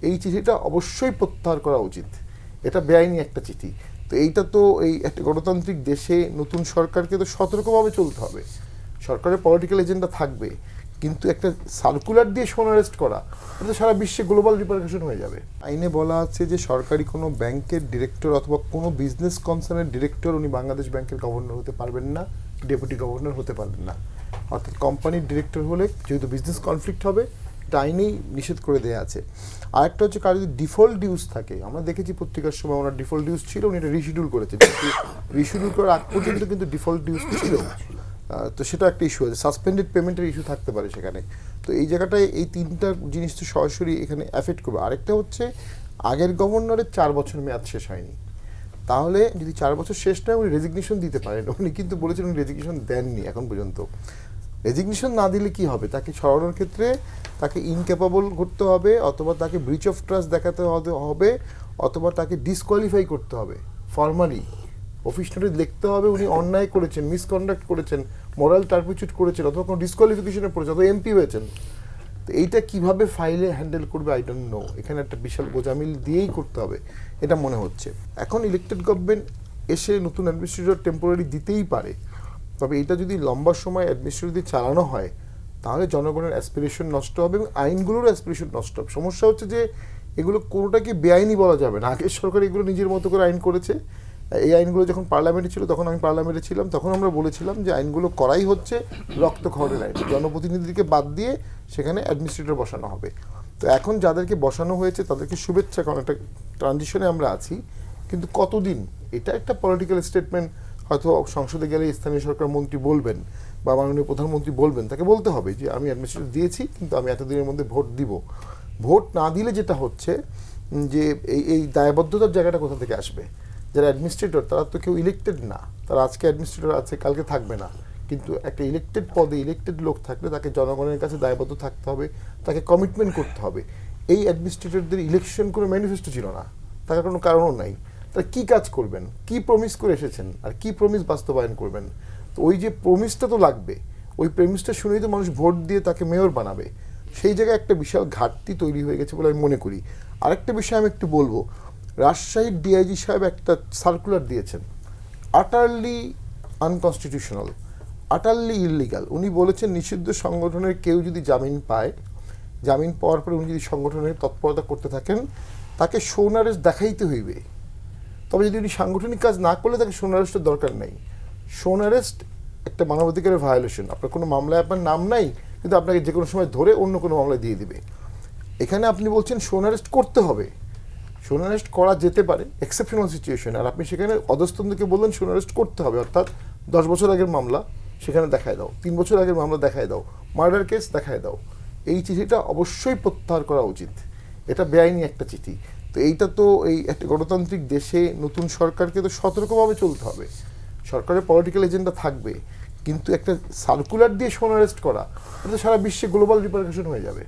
এই চিঠিটা অবশ্যই প্রত্যাহার করা উচিত। এটা বেআইনি একটা চিঠি। তো এইটা তো এই একটা গণতান্ত্রিক দেশে নতুন সরকারকে তো সতর্কভাবে চলতে হবে। সরকারের পলিটিক্যাল এজেন্ডা থাকবে, কিন্তু একটা সার্কুলার দিয়ে সোন অ্যারেস্ট করা, এটা তো সারা বিশ্বে গ্লোবাল রিপারকাশন হয়ে যাবে। আইনে বলা আছে যে সরকারি কোনো ব্যাংকের ডিরেক্টর অথবা কোনো বিজনেস কনসার্নের ডিরেক্টর উনি বাংলাদেশ ব্যাংকের গভর্নর হতে পারবেন না, ডেপুটি গভর্নর হতে পারবেন না। অর্থাৎ কোম্পানির ডিরেক্টর হলে যেহেতু বিজনেস কনফ্লিক্ট হবে, এটা আইনেই নিষেধ করে দেওয়া আছে। আরেকটা হচ্ছে কারো যদি ডিফল্ট ডিউজ থাকে, আমরা দেখেছি পত্রিকার সময় ওনার ডিফল্ট ডিউজ ছিল, উনি এটা রিশিডিউল করেছে, কিন্তু রিশিডিউল করার আগ পর্যন্ত কিন্তু ডিফল্ট ডিউজ ছিল। তো সেটা একটা ইস্যু আছে, সাসপেন্ডেড পেমেন্টের ইস্যু থাকতে পারে সেখানে। তো এই জায়গাটায় এই তিনটা জিনিস তো সরাসরি এখানে অ্যাফেক্ট করবে। আরেকটা হচ্ছে আগের গভর্নরের 4 বছর মেয়াদ শেষ হয়নি, তাহলে যদি 4 বছর শেষ নয় উনি রেজিগনেশন দিতে পারেন। উনি কিন্তু বলেছেন উনি রেজিগনেশন দেননি এখন পর্যন্ত। রেজিগনেশন না দিলে কি হবে, তাকে সরানোর ক্ষেত্রে তাকে ইনক্যাপাবল করতে হবে, অথবা তাকে ব্রিচ অফ ট্রাস্ট দেখাতে হবে, অথবা তাকে ডিসকোয়ালিফাই করতে হবে। ফর্মালি অফিস নোটিশ লিখতে হবে উনি অন্যায় করেছেন, মিসকন্ডাক্ট করেছেন, মোরাল টার্পিচুড করেছেন, অথবা কোনো ডিসকোয়ালিফিকেশনে পড়েছেন, অথবা এমপি হয়েছেন। তো এইটা কিভাবে ফাইলে হ্যান্ডেল করবে আই ডোন্ট নো। এখানে একটা বিশাল গোজামিল দিয়েই করতে হবে এটা মনে হচ্ছে। এখন ইলেকটেড গভর্নমেন্ট এসে নতুন অ্যাডমিনিস্ট্রেটর টেম্পোরারি দিতেই পারে, তবে এটা যদি লম্বা সময় অ্যাডমিনিস্ট্রেটর দিয়ে চালানো হয় তাহলে জনগণের অ্যাসপিরেশন নষ্ট হবে এবং আইনগুলোর অ্যাসপিরেশন নষ্ট হবে। সমস্যা হচ্ছে যে এগুলো কোনোটাকে বেআইনি বলা যাবে না। আগের সরকার এগুলো নিজের মতো করে আইন করেছে। এই আইনগুলো যখন পার্লামেন্টে ছিল, তখন আমি পার্লামেন্টে ছিলাম, তখন আমরা বলেছিলাম যে আইনগুলো করাই হচ্ছে রক্তক্ষরণের আইন, জনপ্রতিনিধিকে বাদ দিয়ে সেখানে অ্যাডমিনিস্ট্রেটর বসানো হবে। তো এখন যাদেরকে বসানো হয়েছে তাদেরকে শুভেচ্ছা, কারণ একটা ট্রানজিশনে আমরা আছি, কিন্তু কতদিন, এটা একটা পলিটিক্যাল স্টেটমেন্ট হয়তো সংসদে গেলে স্থানীয় সরকার মন্ত্রী বলবেন বা মাননীয় প্রধানমন্ত্রী বলবেন, তাকে বলতে হবে যে আমি অ্যাডমিনিস্ট্রেটর দিয়েছি কিন্তু আমি এতদিনের মধ্যে ভোট দিব। ভোট না দিলে যেটা হচ্ছে যে এই দায়বদ্ধতার জায়গাটা কোথা থেকে আসবে? যারা অ্যাডমিনিস্ট্রেটর তারা তো কেউ ইলেক্টেড না, তারা আজকে অ্যাডমিনিস্ট্রেটর আছে, কালকে থাকবে না। কিন্তু একটা ইলেক্টেড পদে ইলেক্টেড লোক থাকলে তাকে জনগণের কাছে দায়বদ্ধ থাকতে হবে, তাকে কমিটমেন্ট করতে হবে। এই অ্যাডমিনিস্ট্রেটরদের ইলেকশন কোনো ম্যানিফেস্টো ছিল না, তার কোনো কারণও নাই। তারা কী কাজ করবেন, কী প্রমিস করে এসেছেন, আর কী প্রমিস বাস্তবায়ন করবেন? তো ওই যে প্রমিসটা তো লাগবে, ওই প্রমিসটা শুনেই তো মানুষ ভোট দিয়ে তাকে মেয়র বানাবে। সেই জায়গায় একটা বিশাল ঘাটতি তৈরি হয়ে গেছে বলে আমি মনে করি। আরেকটা বিষয় আমি একটু বলবো, রাজশাহীর ডিআইজি সাহেব একটা সার্কুলার দিয়েছেন, আটারলি আনকনস্টিটিউশনাল, আটারলি ইললিগাল। উনি বলেছেন নিষিদ্ধ সংগঠনের কেউ যদি জামিন পায়, জামিন পাওয়ার পরে উনি যদি সংগঠনের তৎপরতা করতে থাকেন, তাকে সোন অ্যারেস্ট দেখাইতে হইবে। তবে যদি উনি সাংগঠনিক কাজ না করলে তাকে সোন অ্যারেস্টের দরকার নেই। সোন অ্যারেস্ট একটা মানবাধিকারের ভায়োলেশন। আপনার কোনো মামলায় আপনার নাম নাই, কিন্তু আপনাকে যে কোনো সময় ধরে অন্য কোনো মামলায় দিয়ে দিবে। এখানে আপনি বলছেন সোন অ্যারেস্ট করতে হবে। সোন অ্যারেস্ট করা যেতে পারে এক্সেপশনাল সিচুয়েশন, আর আপনি সেখানে অধস্তনকে বললেন সোন অ্যারেস্ট করতে হবে, অর্থাৎ 10 বছর আগের মামলা সেখানে দেখায় দাও, 3 বছর আগের মামলা দেখায় দাও, মার্ডার কেস দেখায় দাও। এই চিঠিটা অবশ্যই প্রত্যাহার করা উচিত। এটা বেআইনি একটা চিঠি। তো এইটা তো এই একটা গণতান্ত্রিক দেশে নতুন সরকারকে তো সতর্কভাবে চলতে হবে। সরকারের পলিটিক্যাল এজেন্ডা থাকবে, কিন্তু একটা সার্কুলার দিয়ে সোন অ্যারেস্ট করা, এটা তো সারা বিশ্বে গ্লোবাল রিপারকাশন হয়ে যাবে।